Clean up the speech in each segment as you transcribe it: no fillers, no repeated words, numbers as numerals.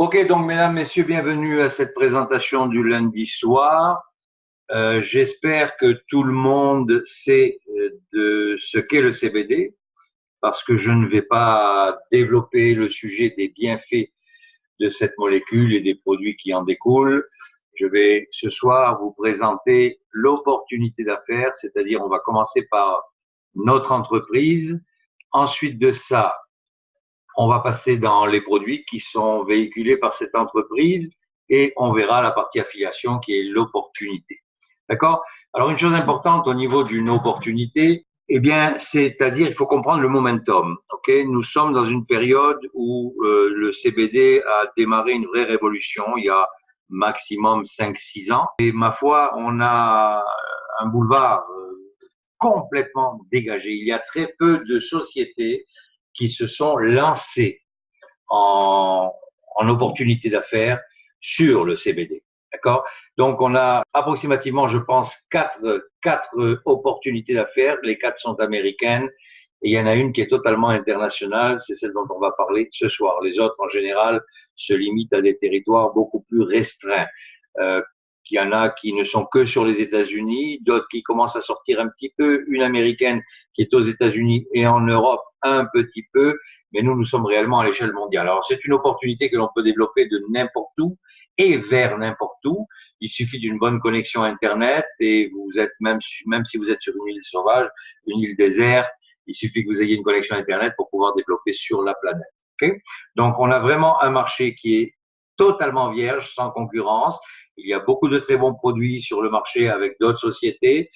Ok, donc mesdames, messieurs, bienvenue à cette présentation du lundi soir. J'espère que tout le monde sait de ce qu'est le CBD, parce que je ne vais pas développer le sujet des bienfaits de cette molécule et des produits qui en découlent. Je vais ce soir vous présenter l'opportunité d'affaires, c'est-à-dire on va commencer par notre entreprise. Ensuite de ça, on va passer dans les produits qui sont véhiculés par cette entreprise et on verra la partie affiliation qui est l'opportunité. D'accord? Alors, une chose importante au niveau d'une opportunité, eh bien, c'est-à-dire, il faut comprendre le momentum. Ok? Nous sommes dans une période où le CBD a démarré une vraie révolution il y a maximum 5-6 ans. Et ma foi, on a un boulevard complètement dégagé. Il y a très peu de sociétés qui se sont lancées en opportunités d'affaires sur le CBD. D'accord? Donc, on a approximativement, je pense, quatre opportunités d'affaires. Les quatre sont américaines. Et il y en a une qui est totalement internationale. C'est celle dont on va parler ce soir. Les autres, en général, se limitent à des territoires beaucoup plus restreints. Il y en a qui ne sont que sur les États-Unis, d'autres qui commencent à sortir un petit peu, une américaine qui est aux États-Unis et en Europe un petit peu, mais nous sommes réellement à l'échelle mondiale. Alors c'est une opportunité que l'on peut développer de n'importe où et vers n'importe où. Il suffit d'une bonne connexion Internet et vous êtes même si vous êtes sur une île sauvage, une île déserte, il suffit que vous ayez une connexion Internet pour pouvoir développer sur la planète. Okay? Donc on a vraiment un marché qui est totalement vierge, sans concurrence. Il y a beaucoup de très bons produits sur le marché avec d'autres sociétés.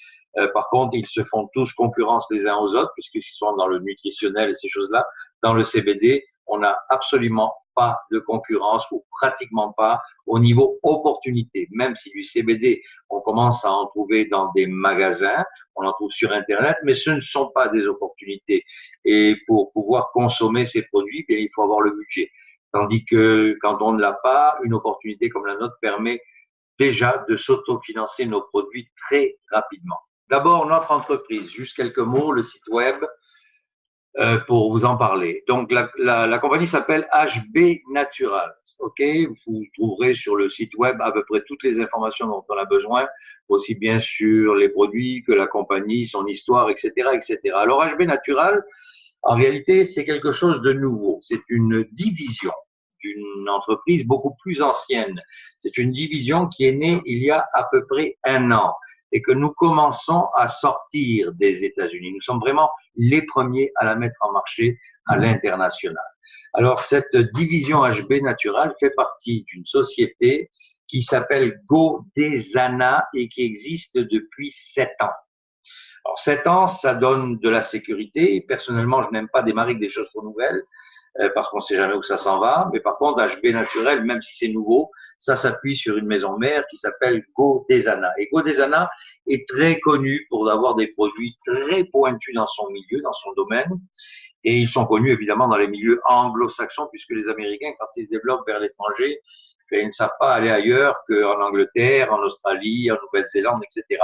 Par contre, ils se font tous concurrence les uns aux autres puisqu'ils sont dans le nutritionnel et ces choses-là. Dans le CBD, on n'a absolument pas de concurrence ou pratiquement pas au niveau opportunité. Même si du CBD, on commence à en trouver dans des magasins, on en trouve sur Internet, mais ce ne sont pas des opportunités. Et pour pouvoir consommer ces produits, bien, il faut avoir le budget. Tandis que quand on ne l'a pas, une opportunité comme la nôtre permet déjà de s'autofinancer nos produits très rapidement. D'abord, notre entreprise, juste quelques mots, le site web pour vous en parler. Donc, la compagnie s'appelle HB Natural. OK? Vous trouverez sur le site web à peu près toutes les informations dont on a besoin, aussi bien sur les produits que la compagnie, son histoire, etc., etc. Alors, HB Natural, en réalité, c'est quelque chose de nouveau. C'est une division d'une entreprise beaucoup plus ancienne. C'est une division qui est née il y a à peu près 1 an et que nous commençons à sortir des États-Unis. Nous sommes vraiment les premiers à la mettre en marché à l'international. Alors, cette division HB Natural fait partie d'une société qui s'appelle Godesana et qui existe depuis 7 ans. Alors, 7 ans, ça donne de la sécurité. Personnellement, je n'aime pas démarrer avec des choses trop nouvelles parce qu'on ne sait jamais où ça s'en va. Mais par contre, HB Naturel, même si c'est nouveau, ça s'appuie sur une maison mère qui s'appelle Godesana. Et Godesana est très connu pour avoir des produits très pointus dans son milieu, dans son domaine. Et ils sont connus évidemment dans les milieux anglo-saxons, puisque les Américains, quand ils se développent vers l'étranger, ils ne savent pas aller ailleurs qu'en Angleterre, en Australie, en Nouvelle-Zélande, etc.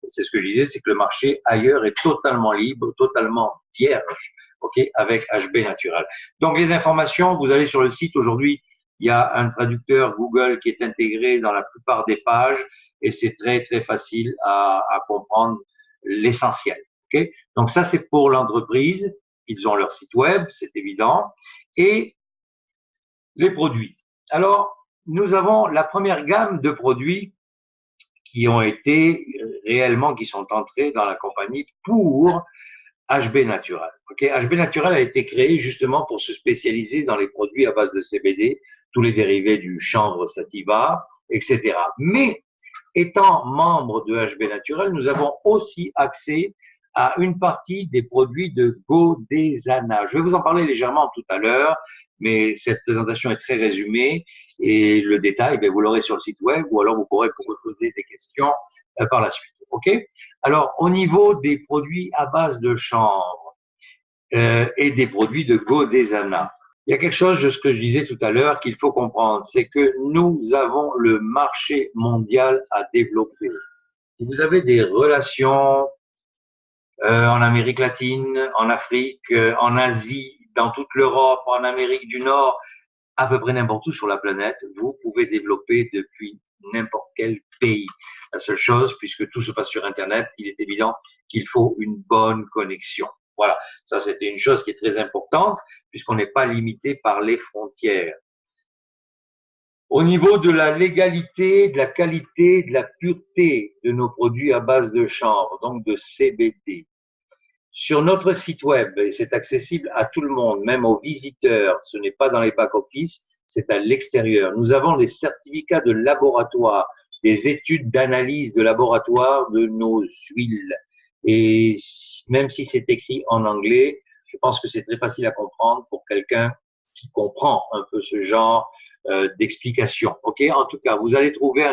Et c'est ce que je disais, c'est que le marché ailleurs est totalement libre, totalement vierge, ok, avec HB Natural. Donc les informations, vous allez sur le site aujourd'hui, il y a un traducteur Google qui est intégré dans la plupart des pages et c'est très très facile à comprendre l'essentiel. Ok, donc ça c'est pour l'entreprise. Ils ont leur site web, c'est évident, et les produits. Alors, nous avons la première gamme de produits qui ont été réellement, qui sont entrés dans la compagnie pour HB Natural. Okay, HB Natural a été créé justement pour se spécialiser dans les produits à base de CBD, tous les dérivés du chanvre sativa, etc. Mais étant membre de HB Natural, nous avons aussi accès à une partie des produits de Godesana. Je vais vous en parler légèrement tout à l'heure, mais cette présentation est très résumée et le détail, vous l'aurez sur le site web ou alors vous pourrez vous poser des questions par la suite. Ok? Alors, au niveau des produits à base de chanvre et des produits de Godesana, il y a quelque chose de ce que je disais tout à l'heure qu'il faut comprendre, c'est que nous avons le marché mondial à développer. Si vous avez des relations en Amérique latine, en Afrique, en Asie, dans toute l'Europe, en Amérique du Nord, à peu près n'importe où sur la planète, vous pouvez développer depuis n'importe quel pays. La seule chose, puisque tout se passe sur Internet, il est évident qu'il faut une bonne connexion. Voilà, ça c'était une chose qui est très importante, puisqu'on n'est pas limité par les frontières. Au niveau de la légalité, de la qualité, de la pureté de nos produits à base de chanvre, donc de CBD, sur notre site web, et c'est accessible à tout le monde, même aux visiteurs, ce n'est pas dans les back-office, c'est à l'extérieur. Nous avons des certificats de laboratoire, des études d'analyse de laboratoire de nos huiles. Et même si c'est écrit en anglais, je pense que c'est très facile à comprendre pour quelqu'un qui comprend un peu ce genre d'explication. Ok, en tout cas, vous allez trouver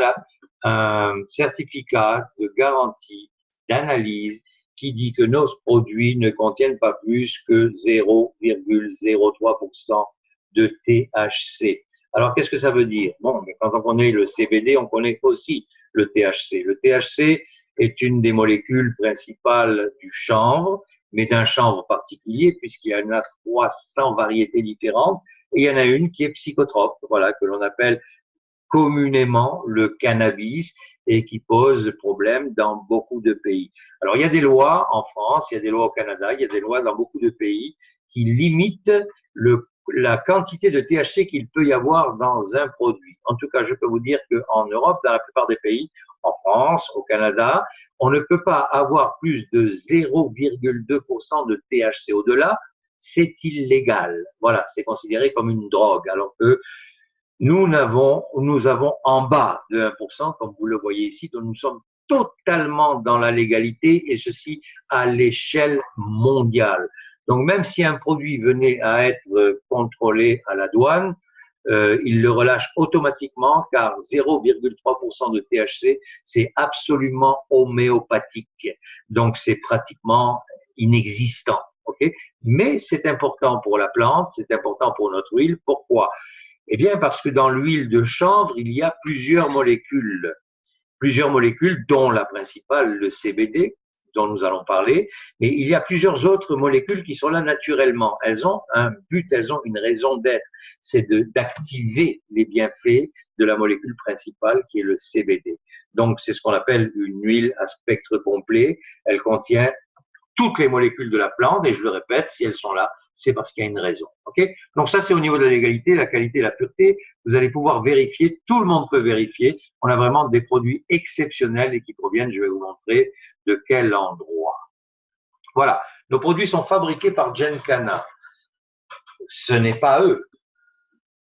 un certificat de garantie d'analyse qui dit que nos produits ne contiennent pas plus que 0,03% de THC. Alors, qu'est-ce que ça veut dire? Bon, quand on connaît le CBD, on connaît aussi le THC. Le THC est une des molécules principales du chanvre, mais d'un chanvre particulier, puisqu'il y en a 300 variétés différentes, et il y en a une qui est psychotrope, voilà, que l'on appelle communément le cannabis et qui pose problème dans beaucoup de pays. Alors, il y a des lois en France, il y a des lois au Canada, il y a des lois dans beaucoup de pays qui limitent la quantité de THC qu'il peut y avoir dans un produit. En tout cas, je peux vous dire qu'en Europe, dans la plupart des pays, en France, au Canada, on ne peut pas avoir plus de 0,2% de THC. Au-delà, c'est illégal. Voilà, c'est considéré comme une drogue, alors que nous avons en bas de 1%, comme vous le voyez ici, donc nous sommes totalement dans la légalité et ceci à l'échelle mondiale. Donc même si un produit venait à être contrôlé à la douane, il le relâche automatiquement car 0,3% de THC, c'est absolument homéopathique. Donc c'est pratiquement inexistant. Okay, mais c'est important pour la plante, c'est important pour notre huile. Pourquoi? Eh bien, parce que dans l'huile de chanvre, il y a plusieurs molécules, dont la principale, le CBD, dont nous allons parler, mais il y a plusieurs autres molécules qui sont là naturellement. Elles ont un but, elles ont une raison d'être, c'est d'activer les bienfaits de la molécule principale qui est le CBD. Donc, c'est ce qu'on appelle une huile à spectre complet. Elle contient toutes les molécules de la plante, et je le répète, si elles sont là, c'est parce qu'il y a une raison. Okay, donc ça, c'est au niveau de la légalité, la qualité, la pureté. Vous allez pouvoir vérifier, tout le monde peut vérifier. On a vraiment des produits exceptionnels et qui proviennent, je vais vous montrer de quel endroit. Voilà, nos produits sont fabriqués par Gencana. Ce n'est pas eux.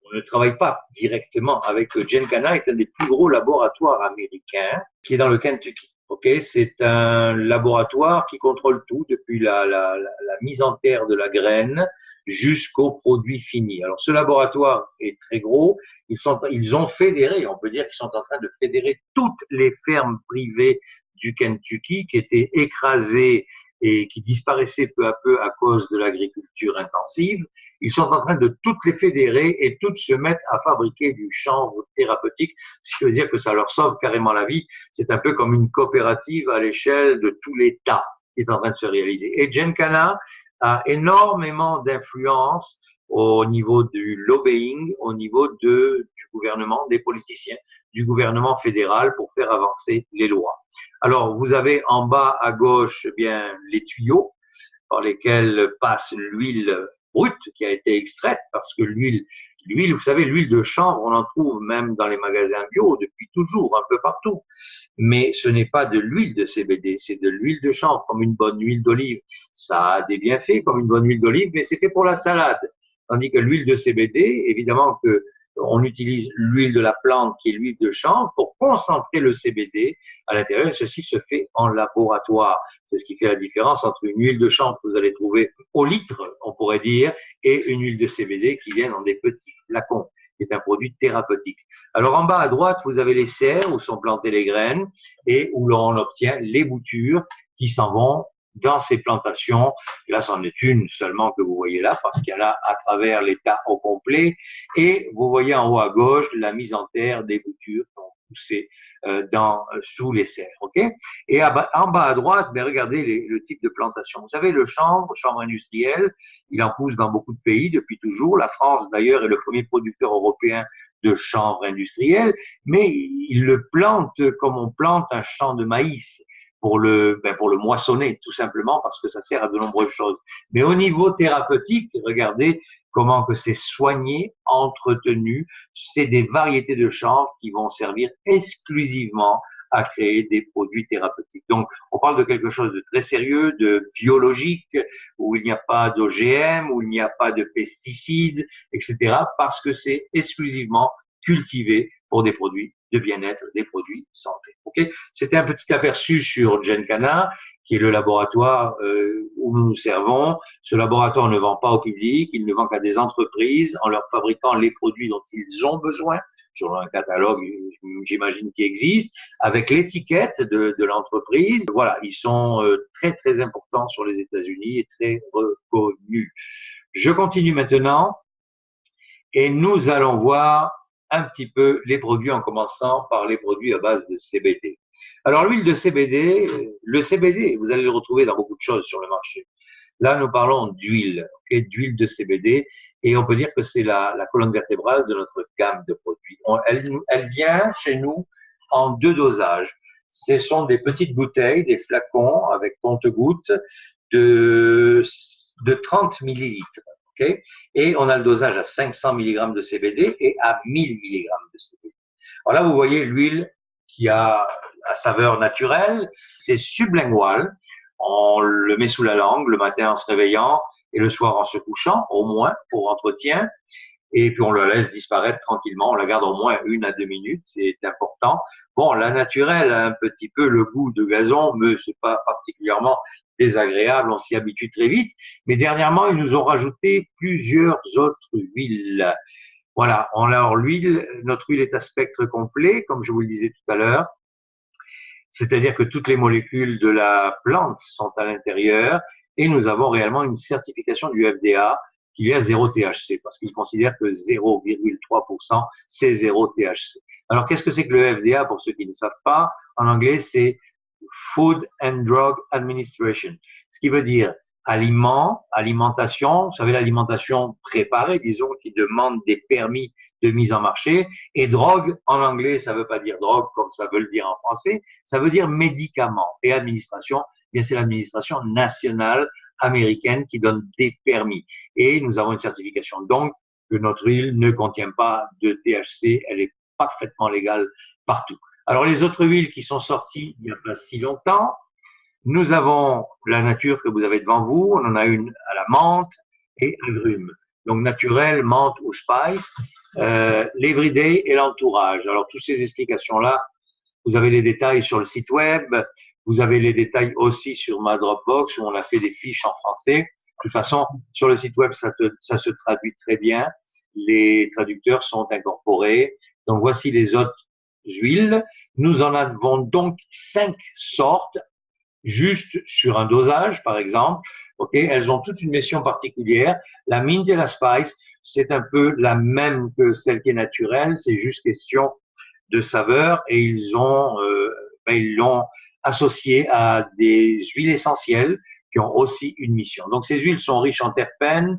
On ne travaille pas directement avec eux. Gencana est un des plus gros laboratoires américains qui est dans le Kentucky. Okay, c'est un laboratoire qui contrôle tout, depuis la mise en terre de la graine jusqu'au produit fini. Alors, ce laboratoire est très gros. Ils ont fédéré, on peut dire qu'ils sont en train de fédérer toutes les fermes privées du Kentucky qui étaient écrasées et qui disparaissaient peu à peu à cause de l'agriculture intensive. Ils sont en train de toutes les fédérer et toutes se mettre à fabriquer du chanvre thérapeutique, ce qui veut dire que ça leur sauve carrément la vie. C'est un peu comme une coopérative à l'échelle de tout l'État qui est en train de se réaliser. Et Gencana a énormément d'influence au niveau du lobbying, au niveau du gouvernement, des politiciens, du gouvernement fédéral pour faire avancer les lois. Alors, vous avez en bas à gauche, eh bien, les tuyaux par lesquels passe l'huile brute qui a été extraite, parce que l'huile, vous savez, l'huile de chanvre, on en trouve même dans les magasins bio depuis toujours, un peu partout. Mais ce n'est pas de l'huile de CBD, c'est de l'huile de chanvre, comme une bonne huile d'olive. Ça a des bienfaits comme une bonne huile d'olive, mais c'est fait pour la salade. Tandis que l'huile de CBD, évidemment que on utilise l'huile de la plante qui est l'huile de chanvre pour concentrer le CBD à l'intérieur. Ceci se fait en laboratoire. C'est ce qui fait la différence entre une huile de chanvre que vous allez trouver au litre, on pourrait dire, et une huile de CBD qui vient dans des petits flacons, qui est un produit thérapeutique. Alors en bas à droite, vous avez les serres où sont plantées les graines et où l'on obtient les boutures qui s'en vont dans ces plantations. Là, c'en est une seulement que vous voyez là, parce qu'il y a là à travers l'état au complet. Et vous voyez en haut à gauche la mise en terre des boutures poussé sous les serres. Okay, et en bas à droite, ben, regardez le type de plantation. Vous savez, le chanvre industriel, il en pousse dans beaucoup de pays depuis toujours. La France, d'ailleurs, est le premier producteur européen de chanvre industriel, mais il le plante comme on plante un champ de maïs pour le moissonner, tout simplement parce que ça sert à de nombreuses choses. Mais au niveau thérapeutique, regardez comment que c'est soigné, entretenu. C'est des variétés de chanvre qui vont servir exclusivement à créer des produits thérapeutiques. Donc, on parle de quelque chose de très sérieux, de biologique, où il n'y a pas d'OGM, où il n'y a pas de pesticides, etc., parce que c'est exclusivement cultivé pour des produits de bien-être, des produits santé. Okay, c'était un petit aperçu sur Gencana, qui est le laboratoire où nous nous servons. Ce laboratoire ne vend pas au public, il ne vend qu'à des entreprises en leur fabriquant les produits dont ils ont besoin, sur un catalogue, j'imagine, qui existe, avec l'étiquette de l'entreprise. Voilà, ils sont très, très importants sur les États-Unis et très reconnus. Je continue maintenant et nous allons voir un petit peu les produits en commençant par les produits à base de CBD. Alors, l'huile de CBD, le CBD, vous allez le retrouver dans beaucoup de choses sur le marché. Là, nous parlons d'huile, okay, d'huile de CBD, et on peut dire que c'est la colonne vertébrale de notre gamme de produits. Elle vient chez nous en 2 dosages. Ce sont des petites bouteilles, des flacons avec compte-gouttes de 30 millilitres. Okay, et on a le dosage à 500 mg de CBD et à 1000 mg de CBD. Alors là, vous voyez l'huile qui a la saveur naturelle, c'est sublingual. On le met sous la langue le matin en se réveillant et le soir en se couchant, au moins pour entretien. Et puis on le laisse disparaître tranquillement. On la garde au moins 1 à 2 minutes, c'est important. Bon, la naturelle a un petit peu le goût de gazon, mais c'est pas particulièrement désagréable. On s'y habitue très vite. Mais dernièrement, ils nous ont rajouté plusieurs autres huiles. Voilà. Alors l'huile, notre huile est à spectre complet, comme je vous le disais tout à l'heure. C'est-à-dire que toutes les molécules de la plante sont à l'intérieur et nous avons réellement une certification du FDA qu'il y a 0 THC parce qu'ils considèrent que 0,3% c'est 0 THC. Alors qu'est-ce que c'est que le FDA pour ceux qui ne savent pas? En anglais, c'est Food and Drug Administration, ce qui veut dire alimentation, vous savez l'alimentation préparée, disons, qui demande des permis de mise en marché. Et drogue, en anglais, ça veut pas dire drogue comme ça veut le dire en français, ça veut dire médicament. Et administration, bien c'est l'administration nationale américaine qui donne des permis. Et nous avons une certification donc que notre huile ne contient pas de THC, elle est parfaitement légale partout. Alors les autres huiles qui sont sorties il n'y a pas si longtemps, nous avons la nature que vous avez devant vous, on en a une à la menthe et agrumes. Donc naturel, menthe ou spice, l'everyday et l'entourage. Alors toutes ces explications-là, vous avez les détails sur le site web, vous avez les détails aussi sur ma Dropbox où on a fait des fiches en français. De toute façon, sur le site web, ça se traduit très bien. Les traducteurs sont incorporés. Donc voici les autres huiles. Nous en avons donc 5 sortes, juste sur un dosage, par exemple. Okay, elles ont toute une mission particulière. La mint et la spice, c'est un peu la même que celle qui est naturelle. C'est juste question de saveur et ils l'ont associé à des huiles essentielles qui ont aussi une mission. Donc ces huiles sont riches en terpènes,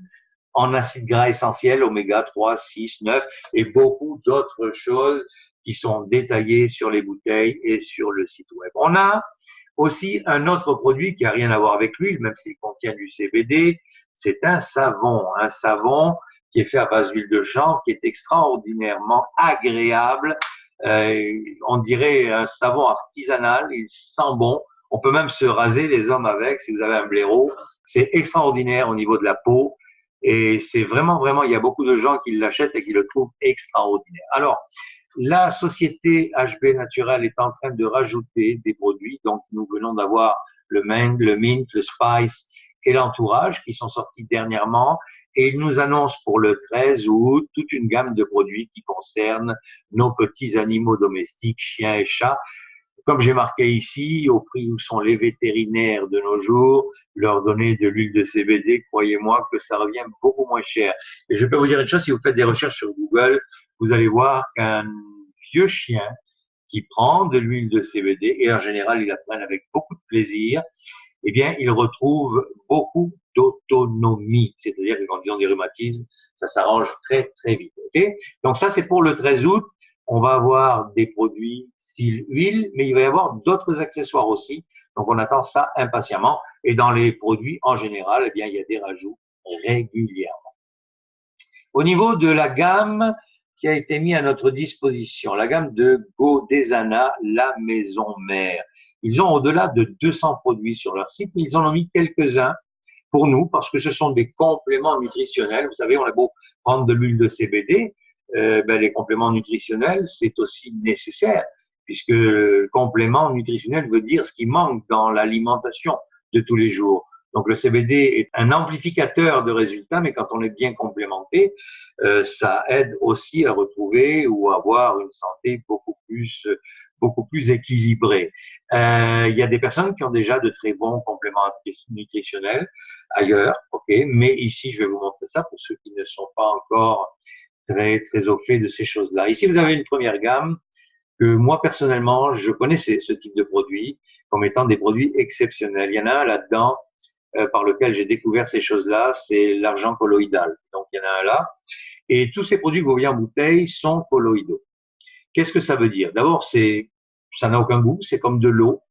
en acides gras essentiels, oméga 3, 6, 9 et beaucoup d'autres choses qui sont détaillées sur les bouteilles et sur le site web. On a aussi un autre produit qui a rien à voir avec l'huile, même s'il contient du CBD, c'est un savon qui est fait à base d'huile de chanvre, qui est extraordinairement agréable. On dirait un savon artisanal, il sent bon. On peut même se raser les hommes avec si vous avez un blaireau. C'est extraordinaire au niveau de la peau et c'est vraiment, il y a beaucoup de gens qui l'achètent et qui le trouvent extraordinaire. Alors, la société HB Naturel est en train de rajouter des produits. Donc, nous venons d'avoir le mint, le spice et l'entourage qui sont sortis dernièrement. Et ils nous annoncent pour le 13 août toute une gamme de produits qui concernent nos petits animaux domestiques, chiens et chats. Comme j'ai marqué ici, au prix où sont les vétérinaires de nos jours, leur donner de l'huile de CBD, croyez-moi que ça revient beaucoup moins cher. Et je peux vous dire une chose, si vous faites des recherches sur Google, vous allez voir qu'un vieux chien qui prend de l'huile de CBD, et en général, ils la prennent avec beaucoup de plaisir, eh bien, ils retrouvent beaucoup d'autonomie. C'est-à-dire que quand ils ont des rhumatismes, ça s'arrange très, très vite. Okay, donc ça, c'est pour le 13 août. On va avoir des produits style huile, mais il va y avoir d'autres accessoires aussi. Donc, on attend ça impatiemment. Et dans les produits, en général, eh bien, il y a des rajouts régulièrement. Au niveau de la gamme qui a été mise à notre disposition, la gamme de Godesana, la maison mère. Ils ont au-delà de 200 produits sur leur site, mais ils en ont mis quelques-uns pour nous parce que ce sont des compléments nutritionnels. Vous savez, on a beau prendre de l'huile de CBD, les compléments nutritionnels, c'est aussi nécessaire puisque complément nutritionnel veut dire ce qui manque dans l'alimentation de tous les jours. Donc le CBD est un amplificateur de résultats, mais quand on est bien complémenté, ça aide aussi à retrouver ou à avoir une santé beaucoup plus équilibrée. Il y a des personnes qui ont déjà de très bons compléments nutritionnels ailleurs, ok, mais ici je vais vous montrer ça pour ceux qui ne sont pas encore très au fait de ces choses-là. Ici vous avez une première gamme que moi personnellement je connaissais ce type de produits comme étant des produits exceptionnels. Il y en a un là-dedans par lequel j'ai découvert ces choses-là, c'est l'argent colloïdal. Donc il y en a un là. Et tous ces produits que vous voyez en bouteille sont colloïdaux. Qu'est-ce que ça veut dire? D'abord, ça n'a aucun goût, c'est comme de l'eau.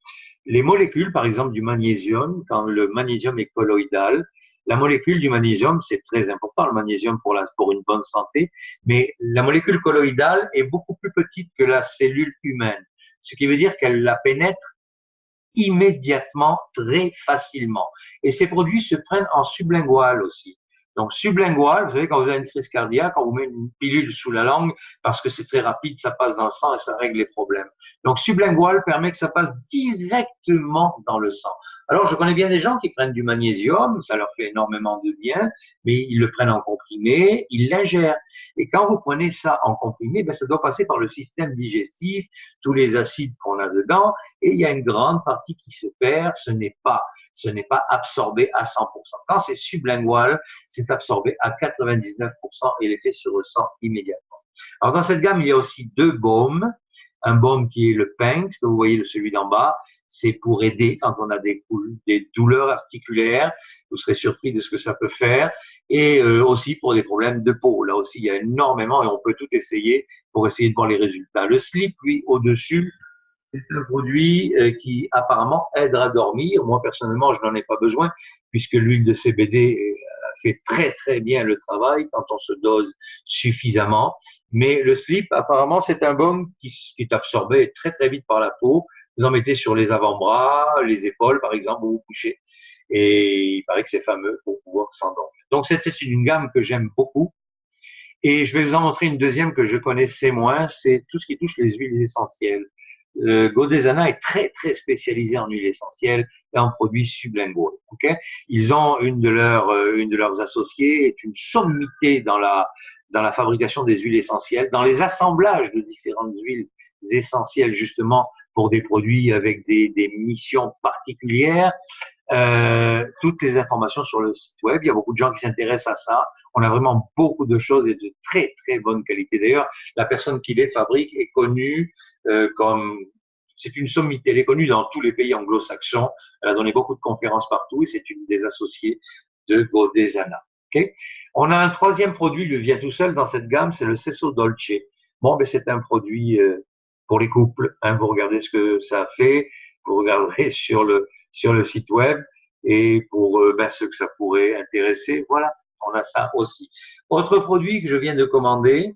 Les molécules, par exemple, du magnésium, quand le magnésium est colloïdal, la molécule du magnésium, c'est très important, le magnésium pour une bonne santé, mais la molécule colloïdale est beaucoup plus petite que la cellule humaine, ce qui veut dire qu'elle la pénètre immédiatement, très facilement. Et ces produits se prennent en sublingual aussi. Donc sublingual, vous savez, quand vous avez une crise cardiaque, on vous met une pilule sous la langue parce que c'est très rapide, ça passe dans le sang et ça règle les problèmes. Donc sublingual permet que ça passe directement dans le sang. Alors je connais bien des gens qui prennent du magnésium, ça leur fait énormément de bien, mais ils le prennent en comprimé, ils l'ingèrent. Et quand vous prenez ça en comprimé, ça doit passer par le système digestif, tous les acides qu'on a dedans, et il y a une grande partie qui se perd, ce n'est pas absorbé à 100%. Quand c'est sublingual, c'est absorbé à 99% et l'effet se ressent immédiatement. Alors dans cette gamme, il y a aussi deux baumes. Un baume qui est le Paint, que vous voyez celui d'en bas, c'est pour aider quand on a des douleurs articulaires. Vous serez surpris de ce que ça peut faire. Et aussi pour des problèmes de peau. Là aussi, il y a énormément et on peut tout essayer pour essayer de voir les résultats. Le slip, lui, au-dessus, c'est un produit qui apparemment aide à dormir. Moi, personnellement, je n'en ai pas besoin puisque l'huile de CBD fait très, très bien le travail quand on se dose suffisamment. Mais le slip, apparemment, c'est un baume qui est absorbé très, très vite par la peau. Vous en mettez sur les avant-bras, les épaules, par exemple, où vous couchez. Et il paraît que c'est fameux pour pouvoir s'endormir. Donc, c'est une gamme que j'aime beaucoup. Et je vais vous en montrer une deuxième que je connaissais moins, c'est tout ce qui touche les huiles essentielles. Godesana est très très spécialisé en huiles essentielles et en produits sublinguaux. Okay, ils ont une de leurs associées est une sommité dans la fabrication des huiles essentielles, dans les assemblages de différentes huiles essentielles justement pour des produits avec des missions particulières. Toutes les informations sur le site web. Il y a beaucoup de gens qui s'intéressent à ça. On a vraiment beaucoup de choses et de très très bonne qualité. D'ailleurs, la personne qui les fabrique est connue comme c'est une sommité. Elle est connue dans tous les pays anglo-saxons. Elle a donné beaucoup de conférences partout et c'est une des associées de Godesana. Okay, on a un troisième produit, il vient tout seul dans cette gamme, c'est le Sesso Dolce. Bon, c'est un produit pour les couples. Hein, vous regardez ce que ça fait, vous regarderez sur le site web et pour ceux que ça pourrait intéresser, voilà, on a ça aussi. Autre produit que je viens de commander,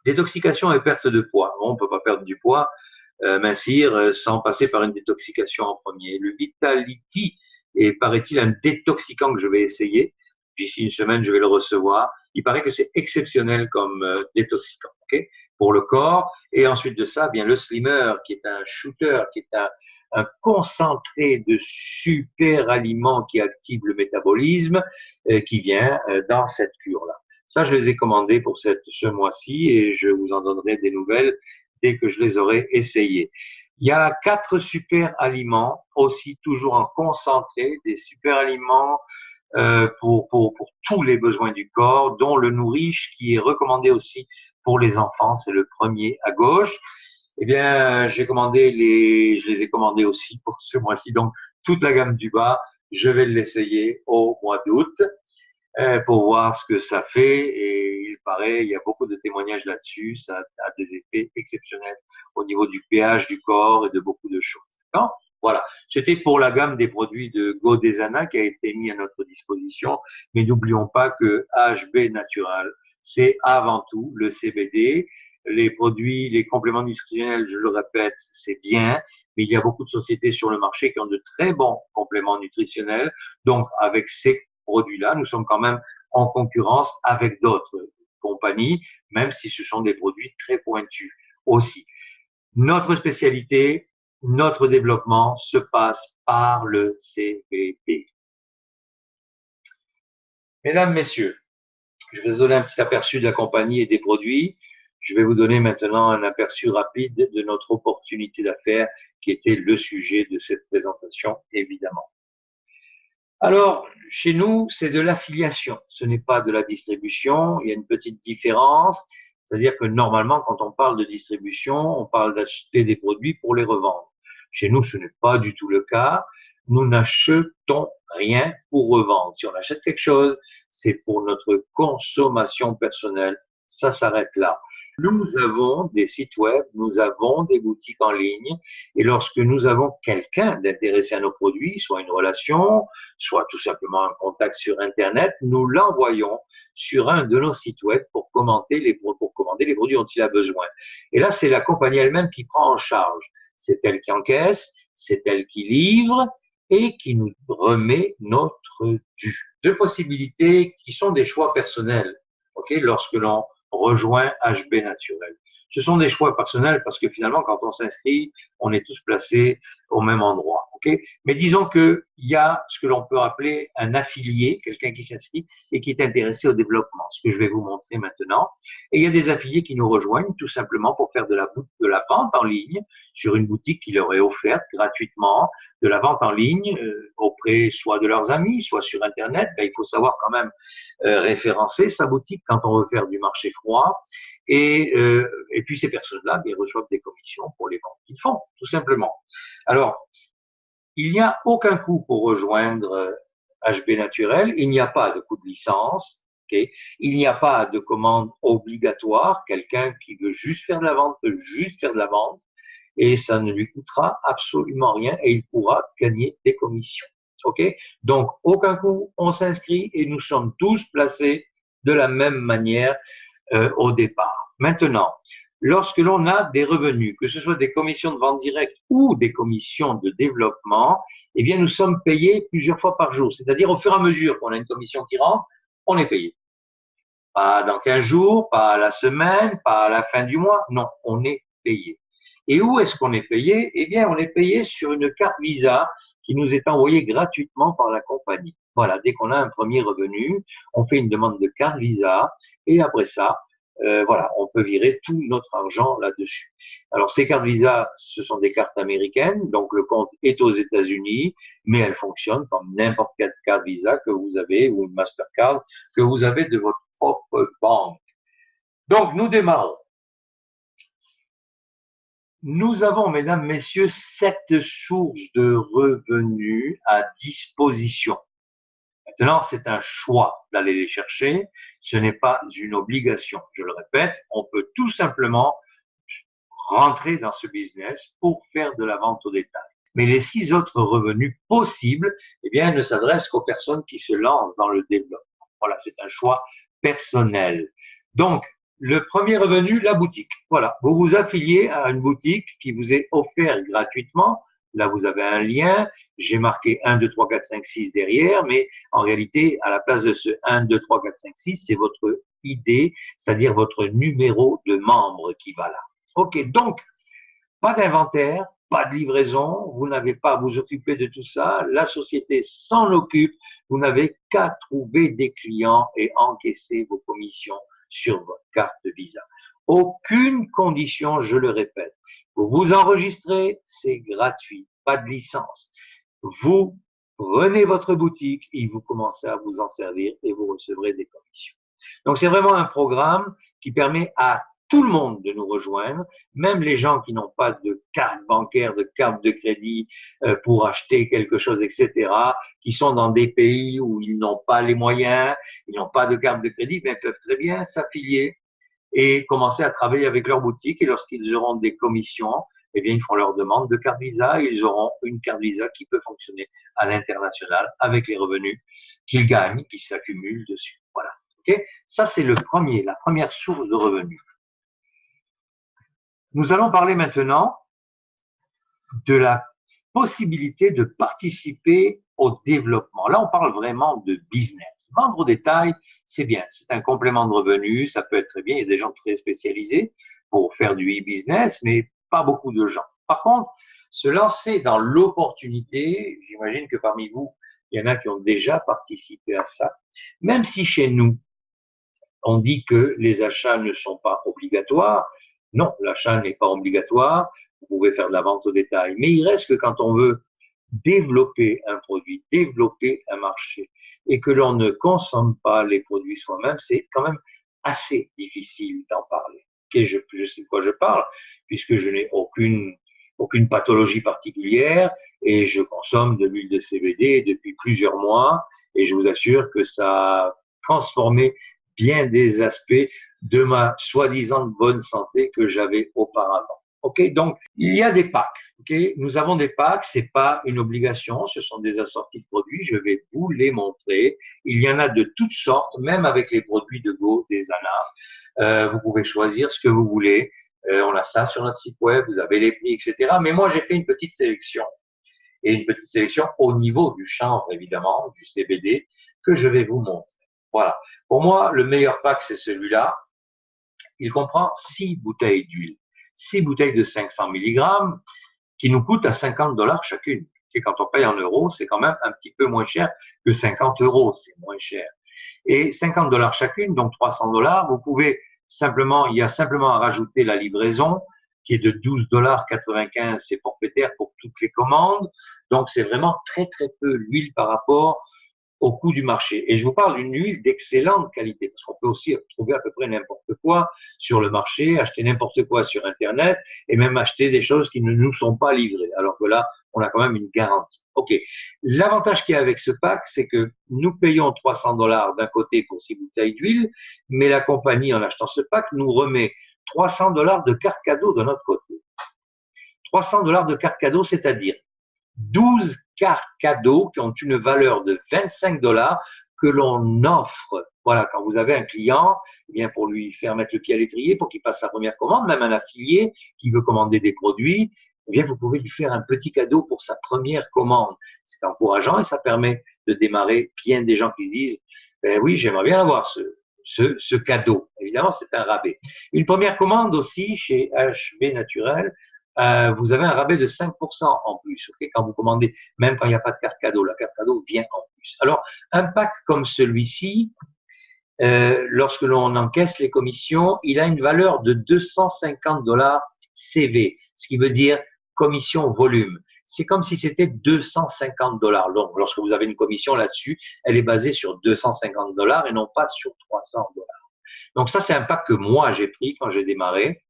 détoxication et perte de poids. Bon, on peut pas perdre du poids, mincir sans passer par une détoxication en premier. Le Vitality est, paraît-il, un détoxicant que je vais essayer. D'ici une semaine, je vais le recevoir. Il paraît que c'est exceptionnel comme détoxicant, ok, pour le corps. Et ensuite de ça, bien le Slimmer, qui est un shooter, qui est un concentré de super aliments qui active le métabolisme, qui vient dans cette cure-là. Ça, je les ai commandés pour ce mois-ci et je vous en donnerai des nouvelles dès que je les aurai essayés. Il y a 4 super aliments, aussi toujours en concentré, des super aliments pour tous les besoins du corps, dont le nourriche qui est recommandé aussi pour les enfants, c'est le premier à gauche. Eh bien, je les ai commandés aussi pour ce mois-ci. Donc, toute la gamme du bas, je vais l'essayer au mois d'août pour voir ce que ça fait. Et il paraît, il y a beaucoup de témoignages là-dessus. Ça a des effets exceptionnels au niveau du pH du corps et de beaucoup de choses. D'accord. Voilà. C'était pour la gamme des produits de Godesana qui a été mis à notre disposition. Mais n'oublions pas que HB Natural, c'est avant tout le CBD. Les produits, les compléments nutritionnels, je le répète, c'est bien, mais il y a beaucoup de sociétés sur le marché qui ont de très bons compléments nutritionnels. Donc, avec ces produits-là, nous sommes quand même en concurrence avec d'autres compagnies, même si ce sont des produits très pointus aussi. Notre spécialité, notre développement se passe par le CBD. Mesdames, Messieurs, je vais vous donner un petit aperçu de la compagnie et des produits. Je vais vous donner maintenant un aperçu rapide de notre opportunité d'affaires qui était le sujet de cette présentation, évidemment. Alors, chez nous, c'est de l'affiliation. Ce n'est pas de la distribution. Il y a une petite différence. C'est-à-dire que normalement, quand on parle de distribution, on parle d'acheter des produits pour les revendre. Chez nous, ce n'est pas du tout le cas. Nous n'achetons rien pour revendre. Si on achète quelque chose, c'est pour notre consommation personnelle. Ça s'arrête là. Nous avons des sites web, nous avons des boutiques en ligne, et lorsque nous avons quelqu'un d'intéressé à nos produits, soit une relation, soit tout simplement un contact sur Internet, nous l'envoyons sur un de nos sites web pour commander les produits dont il a besoin. Et là, c'est la compagnie elle-même qui prend en charge. C'est elle qui encaisse, c'est elle qui livre et qui nous remet notre dû. Deux possibilités qui sont des choix personnels. Lorsque l'on rejoint HB Naturel. Ce sont des choix personnels parce que finalement, quand on s'inscrit, on est tous placés au même endroit. Mais disons qu'il y a ce que l'on peut appeler un affilié, quelqu'un qui s'inscrit et qui est intéressé au développement, ce que je vais vous montrer maintenant. Et il y a des affiliés qui nous rejoignent tout simplement pour faire de la vente en ligne sur une boutique qui leur est offerte gratuitement, de la vente en ligne auprès soit de leurs amis, soit sur Internet. Il faut savoir quand même référencer sa boutique quand on veut faire du marché froid. Et puis ces personnes-là reçoivent des commissions pour les ventes qu'ils font, tout simplement. Alors, il n'y a aucun coût pour rejoindre HB Naturel, il n'y a pas de coût de licence, il n'y a pas de commande obligatoire, quelqu'un qui veut juste faire de la vente peut juste faire de la vente, et ça ne lui coûtera absolument rien et il pourra gagner des commissions. Donc, aucun coût, on s'inscrit et nous sommes tous placés de la même manière au départ. Maintenant, lorsque l'on a des revenus, que ce soit des commissions de vente directe ou des commissions de développement, eh bien, nous sommes payés plusieurs fois par jour. C'est-à-dire, au fur et à mesure qu'on a une commission qui rentre, on est payé. Pas dans 15 jours, pas à la semaine, pas à la fin du mois. Non, on est payé. Et où est-ce qu'on est payé? Eh bien, on est payé sur une carte Visa qui nous est envoyée gratuitement par la compagnie. Voilà, dès qu'on a un premier revenu, on fait une demande de carte Visa et après ça, voilà, on peut virer tout notre argent là-dessus. Alors, ces cartes Visa, ce sont des cartes américaines, donc le compte est aux États-Unis, mais elles fonctionnent comme n'importe quelle carte Visa que vous avez ou une Mastercard que vous avez de votre propre banque. Donc, nous démarrons. Nous avons, mesdames, messieurs, 7 sources de revenus à disposition. Maintenant, c'est un choix d'aller les chercher. Ce n'est pas une obligation. Je le répète, on peut tout simplement rentrer dans ce business pour faire de la vente au détail. Mais les 6 autres revenus possibles, eh bien, ne s'adressent qu'aux personnes qui se lancent dans le développement. Voilà, c'est un choix personnel. Donc, le premier revenu, la boutique. Voilà, vous vous affiliez à une boutique qui vous est offerte gratuitement. Là, vous avez un lien. J'ai marqué 1, 2, 3, 4, 5, 6 derrière, mais en réalité, à la place de ce 1, 2, 3, 4, 5, 6, c'est votre ID, c'est-à-dire votre numéro de membre qui va là. Donc, pas d'inventaire, pas de livraison, vous n'avez pas à vous occuper de tout ça, la société s'en occupe, vous n'avez qu'à trouver des clients et encaisser vos commissions sur votre carte Visa. Aucune condition, je le répète. Vous vous enregistrez, c'est gratuit, pas de licence. Vous prenez votre boutique et vous commencez à vous en servir et vous recevrez des commissions. Donc c'est vraiment un programme qui permet à tout le monde de nous rejoindre, même les gens qui n'ont pas de carte bancaire, de carte de crédit pour acheter quelque chose, etc., qui sont dans des pays où ils n'ont pas les moyens, ils n'ont pas de carte de crédit, mais peuvent très bien s'affilier et commencer à travailler avec leur boutique. Et lorsqu'ils auront des commissions, eh bien, ils feront leur demande de carte Visa et ils auront une carte Visa qui peut fonctionner à l'international avec les revenus qu'ils gagnent, qui s'accumulent dessus. Voilà. Okay, ça, c'est la première source de revenus. Nous allons parler maintenant de la possibilité de participer au développement. Là, on parle vraiment de business. Vendre au détail, c'est bien. C'est un complément de revenus. Ça peut être très bien. Il y a des gens très spécialisés pour faire du e-business, mais pas beaucoup de gens. Par contre, se lancer dans l'opportunité, j'imagine que parmi vous, il y en a qui ont déjà participé à ça. Même si chez nous, on dit que les achats ne sont pas obligatoires. Non, l'achat n'est pas obligatoire. Vous pouvez faire de la vente au détail. Mais il reste que quand on veut développer un produit, développer un marché, et que l'on ne consomme pas les produits soi-même, c'est quand même assez difficile d'en parler. Okay, je sais de quoi je parle, puisque je n'ai aucune pathologie particulière, et je consomme de l'huile de CBD depuis plusieurs mois, et je vous assure que ça a transformé bien des aspects de ma soi-disant bonne santé que j'avais auparavant. Ok, donc il y a des packs. Ok, nous avons des packs, c'est pas une obligation, ce sont des assortis de produits. Je vais vous les montrer. Il y en a de toutes sortes, même avec les produits de Go, des Ana. Vous pouvez choisir ce que vous voulez. On a ça sur notre site web, vous avez les prix, etc. Mais moi, j'ai fait une petite sélection et une petite sélection au niveau du chanvre, évidemment, du CBD, que je vais vous montrer. Voilà. Pour moi, le meilleur pack, c'est celui-là. Il comprend 6 bouteilles d'huile, 6 bouteilles de 500 mg qui nous coûtent à 50 $ chacune. Et quand on paye en euros, c'est quand même un petit peu moins cher que 50 €, c'est moins cher. Et 50 $ chacune, donc 300 $, vous pouvez simplement, il y a simplement à rajouter la livraison qui est de 12,95 $, c'est forfaitaire pour toutes les commandes. Donc c'est vraiment très très peu l'huile par rapport au coût du marché. Et je vous parle d'une huile d'excellente qualité, parce qu'on peut aussi trouver à peu près n'importe quoi sur le marché, acheter n'importe quoi sur Internet, et même acheter des choses qui ne nous sont pas livrées, alors que là, on a quand même une garantie. Ok. L'avantage qu'il y a avec ce pack, c'est que nous payons 300 $ d'un côté pour 6 bouteilles d'huile, mais la compagnie, en achetant ce pack, nous remet 300 $ de carte cadeau de notre côté. 300 $ de carte cadeau, c'est-à-dire 12 cartes cadeaux qui ont une valeur de 25 $ que l'on offre. Voilà, quand vous avez un client, eh bien pour lui faire mettre le pied à l'étrier, pour qu'il passe sa première commande, même un affilié qui veut commander des produits, eh bien vous pouvez lui faire un petit cadeau pour sa première commande. C'est encourageant et ça permet de démarrer bien des gens qui se disent ben oui, j'aimerais bien avoir ce cadeau. Évidemment, c'est un rabais. Une première commande aussi chez HB Naturel, vous avez un rabais de 5% en plus, okay, quand vous commandez, même quand il n'y a pas de carte cadeau, la carte cadeau vient en plus. Alors, un pack comme celui-ci, lorsque l'on encaisse les commissions, il a une valeur de 250 $ CV, ce qui veut dire commission volume. C'est comme si c'était 250 $. Donc, lorsque vous avez une commission là-dessus, elle est basée sur 250 $ et non pas sur 300 $. Donc ça, c'est un pack que moi j'ai pris quand j'ai démarré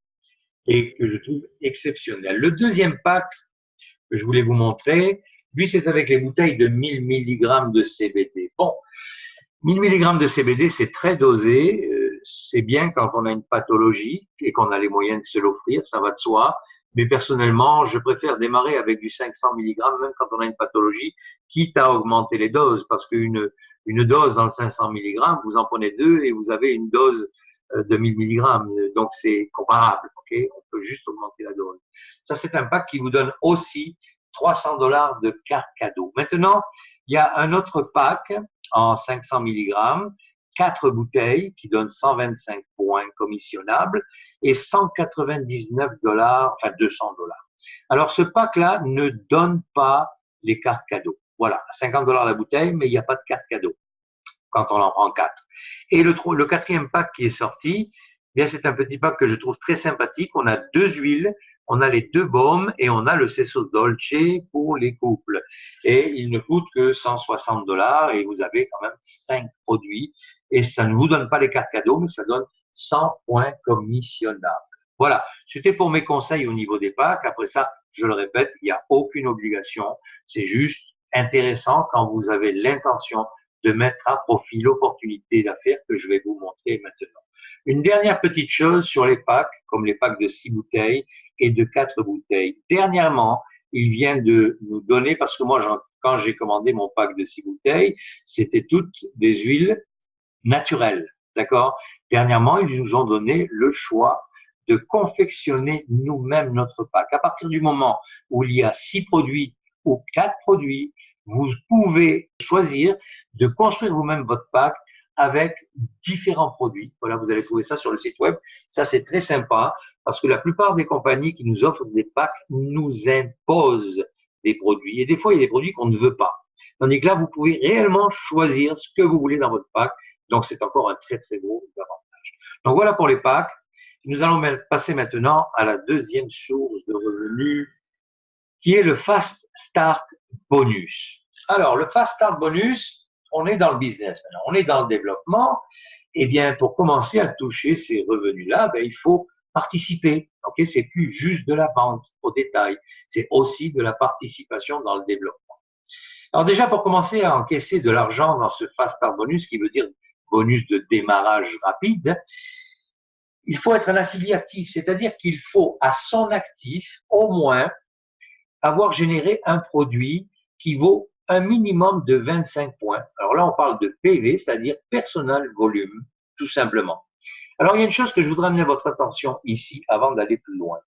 et que je trouve exceptionnel. Le deuxième pack que je voulais vous montrer, lui, c'est avec les bouteilles de 1000 mg de CBD. Bon, 1000 mg de CBD, c'est très dosé. C'est bien quand on a une pathologie et qu'on a les moyens de se l'offrir, ça va de soi. Mais personnellement, je préfère démarrer avec du 500 mg, même quand on a une pathologie, quitte à augmenter les doses, parce qu'une dose dans le 500 mg, vous en prenez deux et vous avez une dose de 1000 mg. Donc, c'est comparable. Okay, on peut juste augmenter la dose. Ça, c'est un pack qui vous donne aussi 300 $ de carte cadeau. Maintenant, il y a un autre pack en 500 mg, 4 bouteilles qui donnent 125 points commissionnables et 199 $, enfin 200 $. Alors, ce pack-là ne donne pas les cartes cadeaux. Voilà, 50 $ la bouteille, mais il n'y a pas de carte cadeau quand on en prend 4. Et le quatrième pack qui est sorti, eh bien c'est un petit pack que je trouve très sympathique. On a 2 huiles, on a les 2 baumes et on a le Sesso Dolce pour les couples. Et il ne coûte que 160 $ et vous avez quand même 5 produits. Et ça ne vous donne pas les cartes cadeaux, mais ça donne 100 points commissionnables. Voilà, c'était pour mes conseils au niveau des packs. Après ça, je le répète, il n'y a aucune obligation. C'est juste intéressant quand vous avez l'intention de mettre à profit l'opportunité d'affaires que je vais vous montrer maintenant. Une dernière petite chose sur les packs, comme les packs de 6 bouteilles et de 4 bouteilles. Dernièrement, il vient de nous donner, parce que moi, quand j'ai commandé mon pack de 6 bouteilles, c'était toutes des huiles naturelles, d'accord? Dernièrement, ils nous ont donné le choix de confectionner nous-mêmes notre pack. À partir du moment où il y a 6 produits ou 4 produits, vous pouvez choisir de construire vous-même votre pack avec différents produits. Voilà, vous allez trouver ça sur le site web. Ça, c'est très sympa parce que la plupart des compagnies qui nous offrent des packs nous imposent des produits. Et des fois, il y a des produits qu'on ne veut pas. Tandis que là, vous pouvez réellement choisir ce que vous voulez dans votre pack. Donc, c'est encore un très, très gros avantage. Donc, voilà pour les packs. Nous allons passer maintenant à la deuxième source de revenus, qui est le Fast Start Bonus. Alors, le Fast Start Bonus, on est dans le business maintenant, on est dans le développement. Eh bien, pour commencer à toucher ces revenus-là, il faut participer. Ok, c'est plus juste de la vente au détail, c'est aussi de la participation dans le développement. Alors déjà, pour commencer à encaisser de l'argent dans ce Fast Start Bonus, qui veut dire bonus de démarrage rapide, il faut être un affilié actif, c'est-à-dire qu'il faut à son actif au moins avoir généré un produit qui vaut un minimum de 25 points. Alors là, on parle de PV, c'est-à-dire Personal Volume, tout simplement. Alors, il y a une chose que je voudrais amener à votre attention ici avant d'aller plus loin.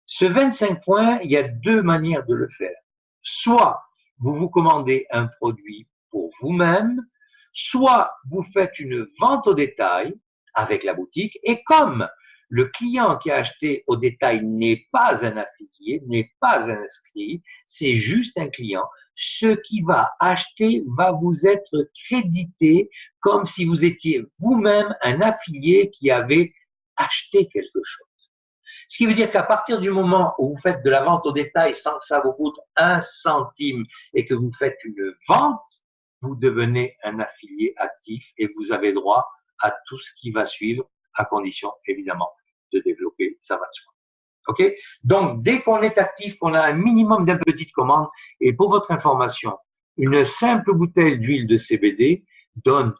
Ce 25 points, il y a deux manières de le faire. Soit vous vous commandez un produit pour vous-même, soit vous faites une vente au détail avec la boutique, et comme le client qui a acheté au détail n'est pas un affilié, n'est pas inscrit, c'est juste un client, ce qui va acheter va vous être crédité comme si vous étiez vous-même un affilié qui avait acheté quelque chose. Ce qui veut dire qu'à partir du moment où vous faites de la vente au détail sans que ça vous coûte un centime et que vous faites une vente, vous devenez un affilié actif et vous avez droit à tout ce qui va suivre, à condition évidemment de développer sa vente. OK? Donc, dès qu'on est actif, qu'on a un minimum d'une petite commande, et pour votre information, une simple bouteille d'huile de CBD donne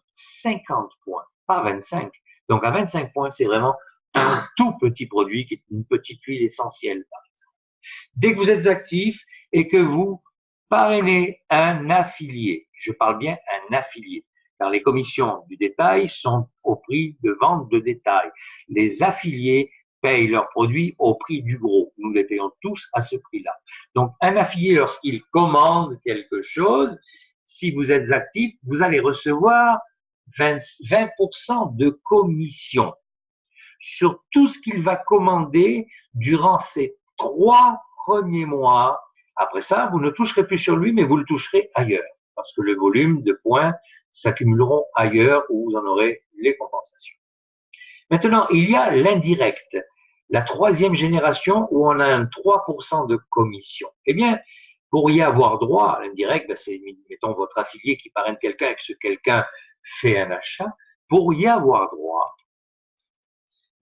50 points, pas 25. Donc, à 25 points, c'est vraiment un tout petit produit qui est une petite huile essentielle, par exemple. Dès que vous êtes actif et que vous parrainez un affilié, je parle bien un affilié, car les commissions du détail sont au prix de vente de détail. Les affiliés payent leurs produits au prix du gros. Nous les payons tous à ce prix-là. Donc, un affilié, lorsqu'il commande quelque chose, si vous êtes actif, vous allez recevoir 20% de commission sur tout ce qu'il va commander durant ces 3 premiers mois. Après ça, vous ne toucherez plus sur lui, mais vous le toucherez ailleurs, parce que le volume de points s'accumuleront ailleurs où vous en aurez les compensations. Maintenant, il y a l'indirect, la troisième génération où on a un 3% de commission. Eh bien, pour y avoir droit, l'indirect, c'est, mettons, votre affilié qui parraine quelqu'un et que ce quelqu'un fait un achat. Pour y avoir droit,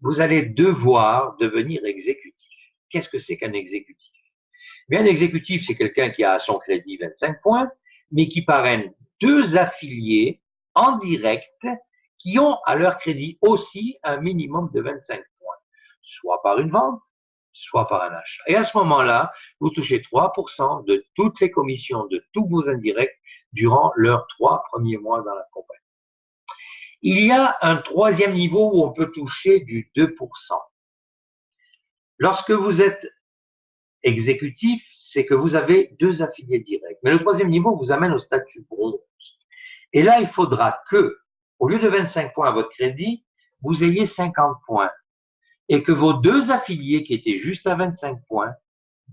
vous allez devoir devenir exécutif. Qu'est-ce que c'est qu'un exécutif? Bien, un exécutif, c'est quelqu'un qui a à son crédit 25 points, mais qui parraine 2 affiliés en direct qui ont à leur crédit aussi un minimum de 25 points, soit par une vente, soit par un achat. Et à ce moment-là, vous touchez 3% de toutes les commissions de tous vos indirects durant leurs 3 premiers mois dans la compagnie. Il y a un troisième niveau où on peut toucher du 2%. Lorsque vous êtes exécutif, c'est que vous avez 2 affiliés directs. Mais le troisième niveau vous amène au statut bronze. Et là, il faudra que, au lieu de 25 points à votre crédit, vous ayez 50 points. Et que vos 2 affiliés qui étaient juste à 25 points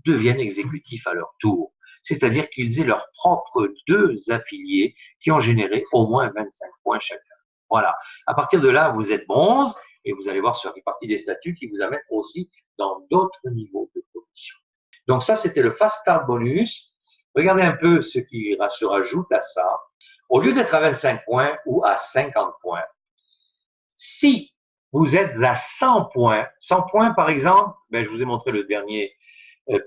deviennent exécutifs à leur tour. C'est-à-dire qu'ils aient leurs propres 2 affiliés qui ont généré au moins 25 points chacun. Voilà. À partir de là, vous êtes bronze et vous allez voir sur la partie des statuts qui vous amène aussi dans d'autres niveaux de commission. Donc ça, c'était le Fast Start Bonus. Regardez un peu ce qui se rajoute à ça. Au lieu d'être à 25 points ou à 50 points, si vous êtes à 100 points. 100 points, par exemple, ben, je vous ai montré le dernier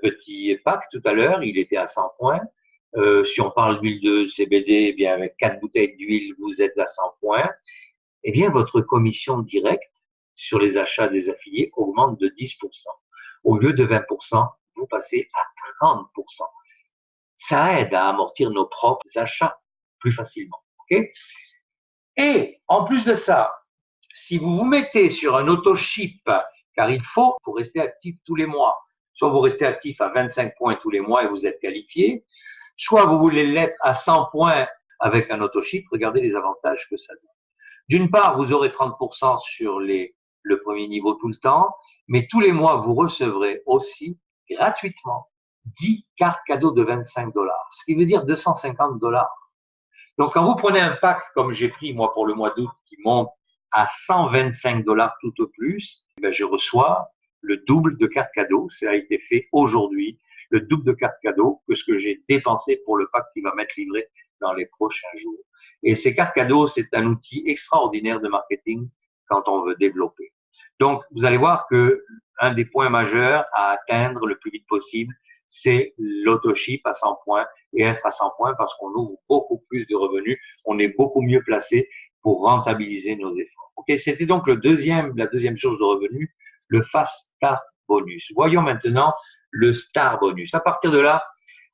petit pack tout à l'heure, il était à 100 points. Si on parle d'huile de CBD, eh bien, avec 4 bouteilles d'huile, vous êtes à 100 points. Eh bien, votre commission directe sur les achats des affiliés augmente de 10%. Au lieu de 20%, vous passez à 30%. Ça aide à amortir nos propres achats plus facilement. Okay? Et en plus de ça, si vous vous mettez sur un auto-ship, car il faut pour rester actif tous les mois, soit vous restez actif à 25 points tous les mois et vous êtes qualifié, soit vous voulez l'être à 100 points avec un auto-ship, regardez les avantages que ça donne. D'une part, vous aurez 30% sur le premier niveau tout le temps, mais tous les mois, vous recevrez aussi gratuitement 10 cartes cadeaux de 25 $, ce qui veut dire 250 $. Donc, quand vous prenez un pack, comme j'ai pris moi pour le mois d'août, qui monte à 125 $ tout au plus, ben, je reçois le double de cartes cadeaux. Ça a été fait aujourd'hui, le double de cartes cadeaux que ce que j'ai dépensé pour le pack qui va m'être livré dans les prochains jours. Et ces cartes cadeaux, c'est un outil extraordinaire de marketing quand on veut développer. Donc, vous allez voir que un des points majeurs à atteindre le plus vite possible, c'est l'auto-ship à 100 points et être à 100 points parce qu'on ouvre beaucoup plus de revenus, on est beaucoup mieux placé pour rentabiliser nos efforts. Ok, c'était donc la deuxième source de revenus, le Fast Start Bonus. Voyons maintenant le Star Bonus. À partir de là,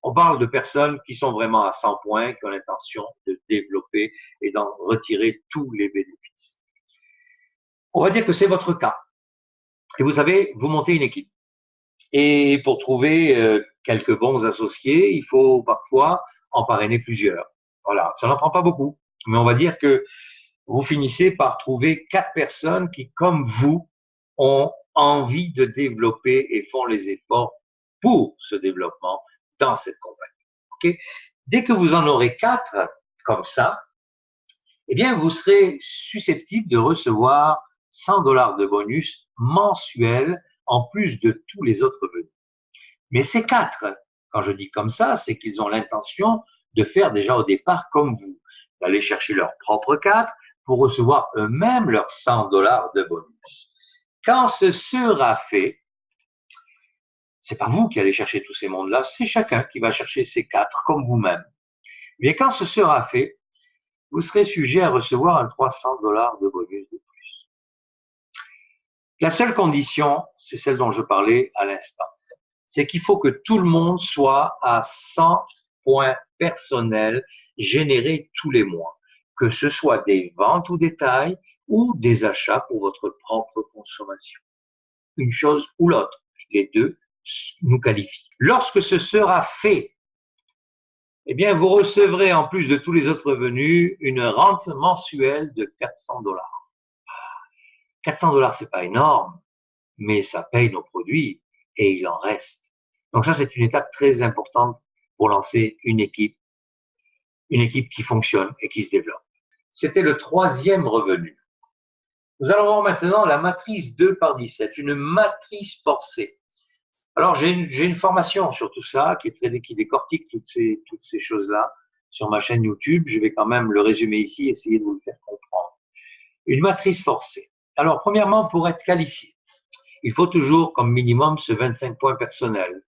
on parle de personnes qui sont vraiment à 100 points, qui ont l'intention de développer et d'en retirer tous les bénéfices. On va dire que c'est votre cas. Et vous savez, vous montez une équipe. Et pour trouver quelques bons associés, il faut parfois en parrainer plusieurs. Voilà, ça n'en prend pas beaucoup. Mais on va dire que vous finissez par trouver 4 personnes qui, comme vous, ont envie de développer et font les efforts pour ce développement dans cette compagnie. Okay? Dès que vous en aurez 4 comme ça, eh bien, vous serez susceptible de recevoir 100 $ de bonus mensuel en plus de tous les autres revenus. Mais ces 4, quand je dis comme ça, c'est qu'ils ont l'intention de faire déjà au départ comme vous, d'aller chercher leurs propres 4 pour recevoir eux-mêmes leurs 100 $ de bonus. Quand ce sera fait, c'est pas vous qui allez chercher tous ces mondes-là, c'est chacun qui va chercher ces 4 comme vous-même. Mais quand ce sera fait, vous serez sujet à recevoir un 300 $ de bonus de plus. La seule condition, c'est celle dont je parlais à l'instant. C'est qu'il faut que tout le monde soit à 100 points personnels générés tous les mois, que ce soit des ventes au détail ou des achats pour votre propre consommation. Une chose ou l'autre, les deux nous qualifient. Lorsque ce sera fait, eh bien, vous recevrez en plus de tous les autres revenus une rente mensuelle de 400 $. 400 $, c'est pas énorme, mais ça paye nos produits et il en reste. Donc ça, c'est une étape très importante pour lancer une équipe qui fonctionne et qui se développe. C'était le 3e revenu. Nous allons voir maintenant la matrice 2 par 17, une matrice forcée. Alors, j'ai une formation sur tout ça qui décortique toutes ces choses-là sur ma chaîne YouTube. Je vais quand même le résumer ici, essayer de vous le faire comprendre. Une matrice forcée. Alors, premièrement, pour être qualifié, il faut toujours comme minimum ce 25 points personnels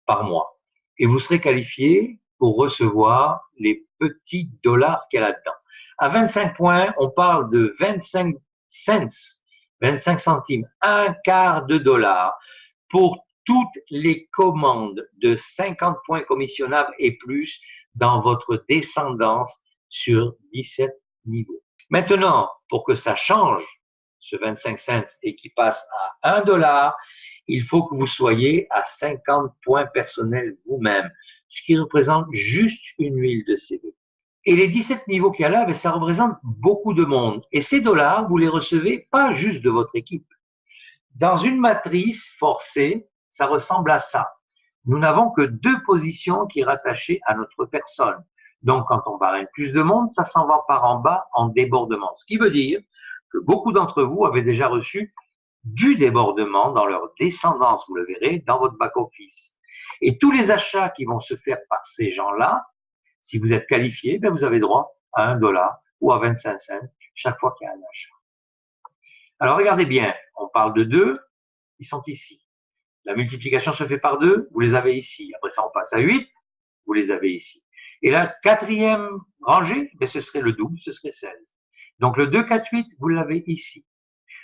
par mois. Et vous serez qualifié pour recevoir les petits dollars qu'il y a là-dedans. À 25 points, on parle de 25 cents, 25 centimes, un quart de dollar pour toutes les commandes de 50 points commissionnables et plus dans votre descendance sur 17 niveaux. Maintenant, pour que ça change, ce 25 cents et qui passe à 1 $, il faut que vous soyez à 50 points personnels vous-même, ce qui représente juste une huile de CBD. Et les 17 niveaux qu'il y a là, ça représente beaucoup de monde. Et ces dollars, vous les recevez pas juste de votre équipe. Dans une matrice forcée, ça ressemble à ça. Nous n'avons que 2 positions qui sont rattachées à notre personne. Donc, quand on parraine plus de monde, ça s'en va par en bas en débordement. Ce qui veut dire que beaucoup d'entre vous avaient déjà reçu du débordement dans leur descendance, vous le verrez, dans votre back-office. Et tous les achats qui vont se faire par ces gens-là, si vous êtes qualifié, vous avez droit à 1 $ ou à 25 cents chaque fois qu'il y a un achat. Alors regardez bien, on parle de 2, ils sont ici. La multiplication se fait par 2, vous les avez ici. Après ça, on passe à 8, vous les avez ici. Et la quatrième rangée, ben, ce serait le double, ce serait 16. Donc le 2, 4, 8, vous l'avez ici.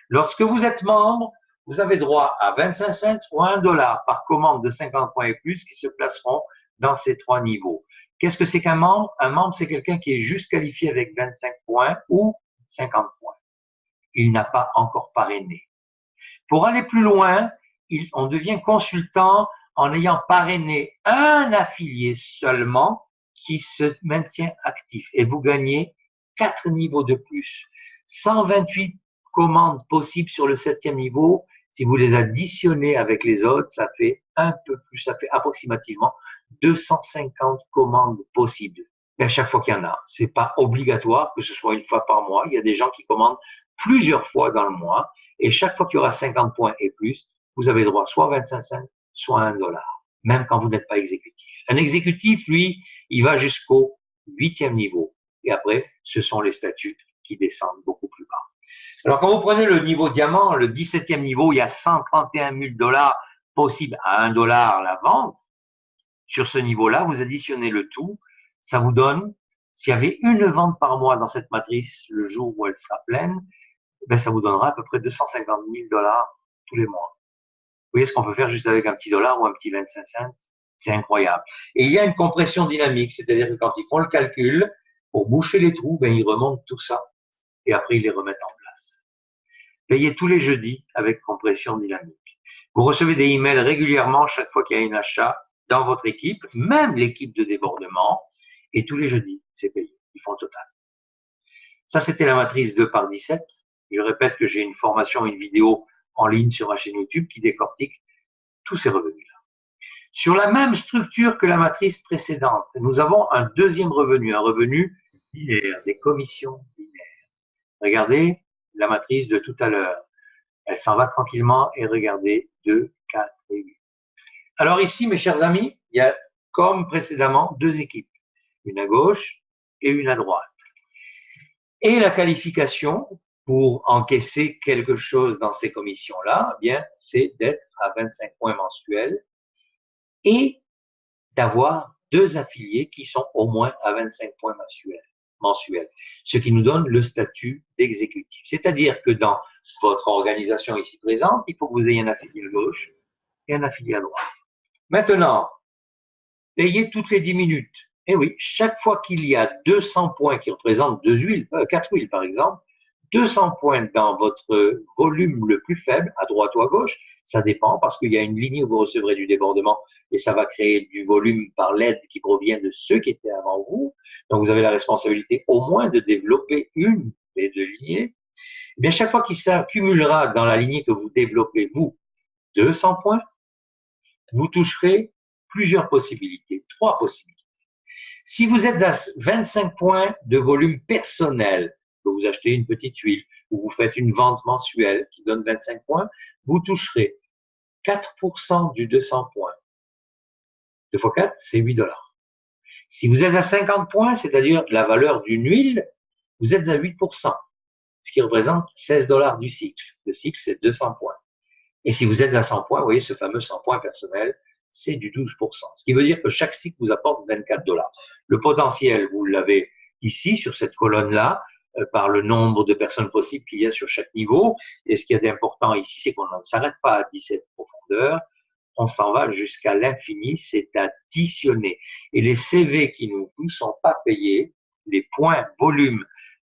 Lorsque vous êtes membre, vous avez droit à 25 cents ou à $1 par commande de 50 points et plus qui se placeront dans ces 3 niveaux. Qu'est-ce que c'est qu'un membre? Un membre, c'est quelqu'un qui est juste qualifié avec 25 points ou 50 points. Il n'a pas encore parrainé. Pour aller plus loin, on devient consultant en ayant parrainé un affilié seulement qui se maintient actif. Et vous gagnez 4 niveaux de plus. 128 commandes possibles sur le 7e niveau. Si vous les additionnez avec les autres, ça fait un peu plus, ça fait approximativement 250 commandes possibles. Et à chaque fois qu'il y en a, c'est pas obligatoire que ce soit une fois par mois. Il y a des gens qui commandent plusieurs fois dans le mois. Et chaque fois qu'il y aura 50 points et plus, vous avez droit soit à 25 cents, soit à $1, même quand vous n'êtes pas exécutif. Un exécutif, lui, il va jusqu'au 8e niveau. Et après, ce sont les statuts qui descendent beaucoup plus bas. Alors, quand vous prenez le niveau diamant, le 17e niveau, il y a 131 000 $ possibles à $1 la vente. Sur ce niveau-là, vous additionnez le tout. Ça vous donne, s'il y avait une vente par mois dans cette matrice le jour où elle sera pleine, ben, ça vous donnera à peu près 250 000 $ tous les mois. Vous voyez ce qu'on peut faire juste avec un petit dollar ou un petit 25 cents? C'est incroyable. Et il y a une compression dynamique, c'est-à-dire que quand ils font le calcul, pour boucher les trous, ben, ils remontent tout ça et après ils les remettent en place. Payez tous les jeudis avec compression dynamique. Vous recevez des emails régulièrement chaque fois qu'il y a un achat dans votre équipe, même l'équipe de débordement, et tous les jeudis, c'est payé. Ils font le total. Ça, c'était la matrice 2 par 17. Je répète que j'ai une formation, une vidéo en ligne sur ma chaîne YouTube qui décortique tous ces revenus-là. Sur la même structure que la matrice précédente, nous avons un deuxième revenu, un revenu linéaire, des commissions linéaires. Regardez la matrice de tout à l'heure. Elle s'en va tranquillement et regardez 2, 4 et 8. Alors ici, mes chers amis, il y a comme précédemment 2 équipes, une à gauche et une à droite. Et la qualification pour encaisser quelque chose dans ces commissions-là, eh bien, c'est d'être à 25 points mensuels et d'avoir 2 affiliés qui sont au moins à 25 points mensuels, ce qui nous donne le statut d'exécutif. C'est-à-dire que dans votre organisation ici présente, il faut que vous ayez un affilié à gauche et un affilié à droite. Maintenant, payez toutes les 10 minutes. Et oui, chaque fois qu'il y a 200 points qui représentent 4 huiles par exemple, 200 points dans votre volume le plus faible, à droite ou à gauche, ça dépend parce qu'il y a une ligne où vous recevrez du débordement et ça va créer du volume par l'aide qui provient de ceux qui étaient avant vous. Donc vous avez la responsabilité au moins de développer une des 2 lignées. Eh bien, chaque fois qu'il s'accumulera dans la lignée que vous développez, vous, 200 points, vous toucherez plusieurs possibilités, 3 possibilités. Si vous êtes à 25 points de volume personnel, que vous achetez une petite huile ou vous faites une vente mensuelle qui donne 25 points, vous toucherez 4% du 200 points. 2 fois 4, c'est 8 $. Si vous êtes à 50 points, c'est-à-dire la valeur d'une huile, vous êtes à 8%, ce qui représente 16 $ du cycle. Le cycle, c'est 200 points. Et si vous êtes à 100 points, vous voyez ce fameux 100 points personnel, c'est du 12%. Ce qui veut dire que chaque cycle vous apporte 24 $. Le potentiel, vous l'avez ici, sur cette colonne-là, par le nombre de personnes possibles qu'il y a sur chaque niveau. Et ce qui est important ici, c'est qu'on ne s'arrête pas à 17 profondeurs, on s'en va jusqu'à l'infini, c'est additionné. Et les CV qui ne vous sont pas payés, les points volume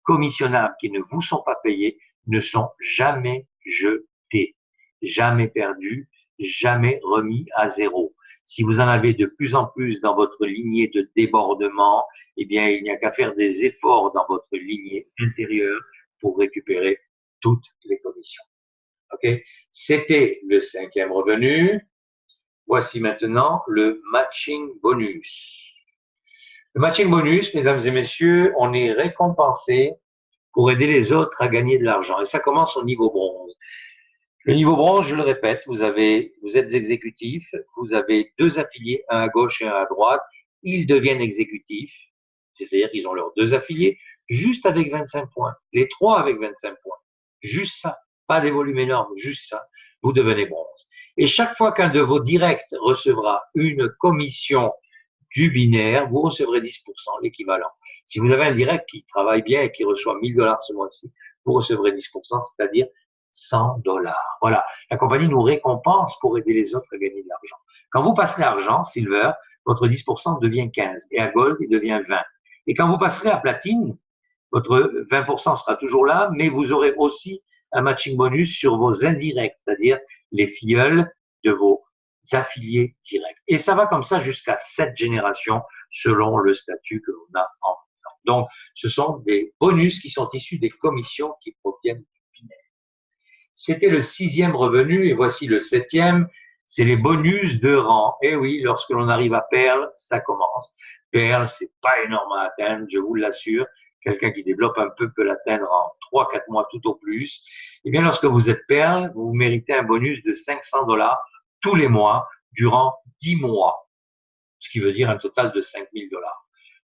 commissionnables qui ne vous sont pas payés, ne sont jamais jetés, jamais perdus, jamais remis à zéro. Si vous en avez de plus en plus dans votre lignée de débordement, eh bien, il n'y a qu'à faire des efforts dans votre lignée intérieure pour récupérer toutes les commissions. OK? C'était le 5e revenu. Voici maintenant le matching bonus. Le matching bonus, mesdames et messieurs, on est récompensé pour aider les autres à gagner de l'argent. Et ça commence au niveau bronze. Le niveau bronze, je le répète, vous êtes exécutif, vous avez 2 affiliés, un à gauche et un à droite. Ils deviennent exécutifs, c'est-à-dire qu'ils ont leurs 2 affiliés, juste avec 25 points. Les 3 avec 25 points. Juste ça. pas des volumes énormes, juste ça, vous devenez bronze. Et chaque fois qu'un de vos directs recevra une commission du binaire, vous recevrez 10%, l'équivalent. Si vous avez un direct qui travaille bien et qui reçoit 1000 $ ce mois-ci, vous recevrez 10%, c'est-à-dire 100 $. Voilà. La compagnie nous récompense pour aider les autres à gagner de l'argent. Quand vous passerez à argent, silver, votre 10% devient 15 et à gold, il devient 20. Et quand vous passerez à platine, votre 20% sera toujours là, mais vous aurez aussi un matching bonus sur vos indirects, c'est-à-dire les filleuls de vos affiliés directs. Et ça va comme ça jusqu'à 7 générations selon le statut que l'on a en temps. Donc, ce sont des bonus qui sont issus des commissions qui proviennent du binaire. C'était le 6e revenu et voici le 7e, c'est les bonus de rang. Et oui, lorsque l'on arrive à Perle, ça commence. Perle, c'est pas énorme à atteindre, je vous l'assure. Quelqu'un qui développe un peu peut l'atteindre en 3-4 mois tout au plus. Et bien, lorsque vous êtes Perle, vous méritez un bonus de 500 $ tous les mois durant 10 mois, ce qui veut dire un total de 5000 $.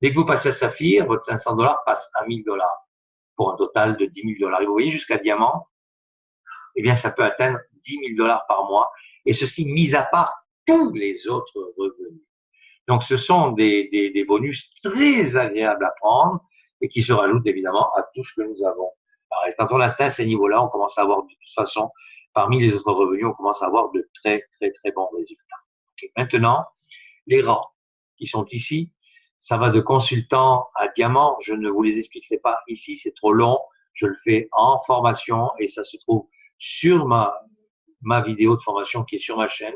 Dès que vous passez à Saphir, votre 500 $ passe à 1000 $ pour un total de 10 000 $. Et vous voyez, jusqu'à Diamant, eh bien, ça peut atteindre 10 000 $ par mois, et ceci mis à part tous les autres revenus. Donc, ce sont des bonus très agréables à prendre et qui se rajoutent évidemment à tout ce que nous avons. Alors, quand on atteint ces niveaux-là, on commence à avoir de toute façon, parmi les autres revenus, on commence à avoir de très, très, très bons résultats. Okay. Maintenant, les rangs qui sont ici, ça va de consultant à diamant. Je ne vous les expliquerai pas ici, c'est trop long. Je le fais en formation et ça se trouve sur ma vidéo de formation qui est sur ma chaîne.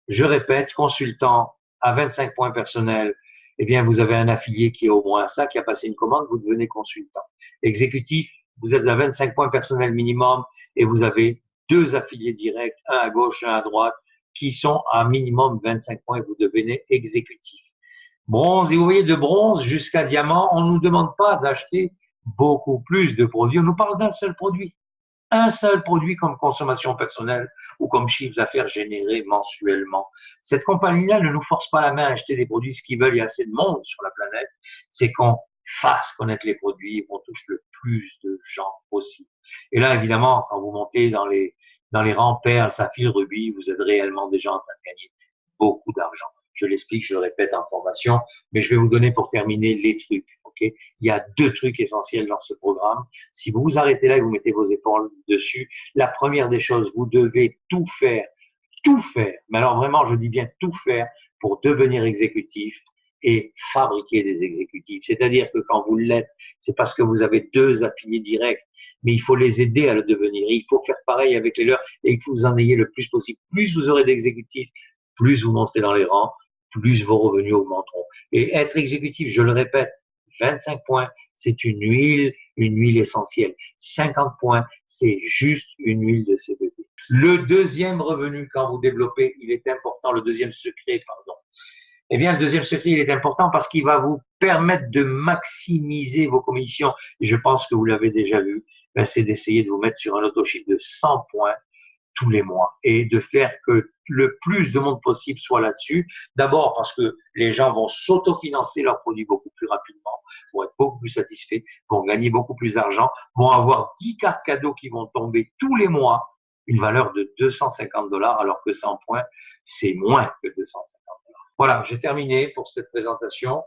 Je répète, consultant à 25 points personnels, eh bien, vous avez un affilié qui est au moins ça, qui a passé une commande, vous devenez consultant. Exécutif, vous êtes à 25 points personnels minimum et vous avez 2 affiliés directs, un à gauche, un à droite, qui sont à minimum 25 points et vous devenez exécutif. Bronze, et vous voyez, de bronze jusqu'à diamant, on ne nous demande pas d'acheter beaucoup plus de produits, on nous parle d'un seul produit. Un seul produit comme consommation personnelle ou comme chiffre d'affaires généré mensuellement. Cette compagnie-là ne nous force pas la main à acheter des produits. Ce qu'ils veulent, il y a assez de monde sur la planète, c'est qu'on fasse connaître les produits et qu'on touche le plus de gens possible. Et là, évidemment, quand vous montez dans les rangs perles, saphir, rubis, vous êtes réellement déjà en train de gagner beaucoup d'argent. Je l'explique, je le répète en formation, mais je vais vous donner pour terminer les trucs. Okay, il y a 2 trucs essentiels dans ce programme. Si vous vous arrêtez là et vous mettez vos épaules dessus, la première des choses, vous devez tout faire, mais alors vraiment, je dis bien tout faire pour devenir exécutif et fabriquer des exécutifs. C'est-à-dire que quand vous l'êtes, c'est parce que vous avez 2 affiliés directs, mais il faut les aider à le devenir. Il faut faire pareil avec les leurs et que vous en ayez le plus possible. Plus vous aurez d'exécutifs, plus vous monterez dans les rangs, plus vos revenus augmenteront. Et être exécutif, je le répète, 25 points, c'est une huile essentielle. 50 points, c'est juste une huile de CBD. Le deuxième revenu, quand vous développez, il est important, le deuxième secret, pardon. Eh bien, le deuxième secret, il est important parce qu'il va vous permettre de maximiser vos commissions. Et je pense que vous l'avez déjà vu, c'est d'essayer de vous mettre sur un auto-chiffre de 100 points tous les mois et de faire que le plus de monde possible soit là-dessus. D'abord parce que les gens vont s'autofinancer leurs produits beaucoup plus rapidement, vont être beaucoup plus satisfaits, vont gagner beaucoup plus d'argent, vont avoir 10 cartes cadeaux qui vont tomber tous les mois, une valeur de 250 $, alors que 100 points, c'est moins que 250 $. Voilà, j'ai terminé pour cette présentation.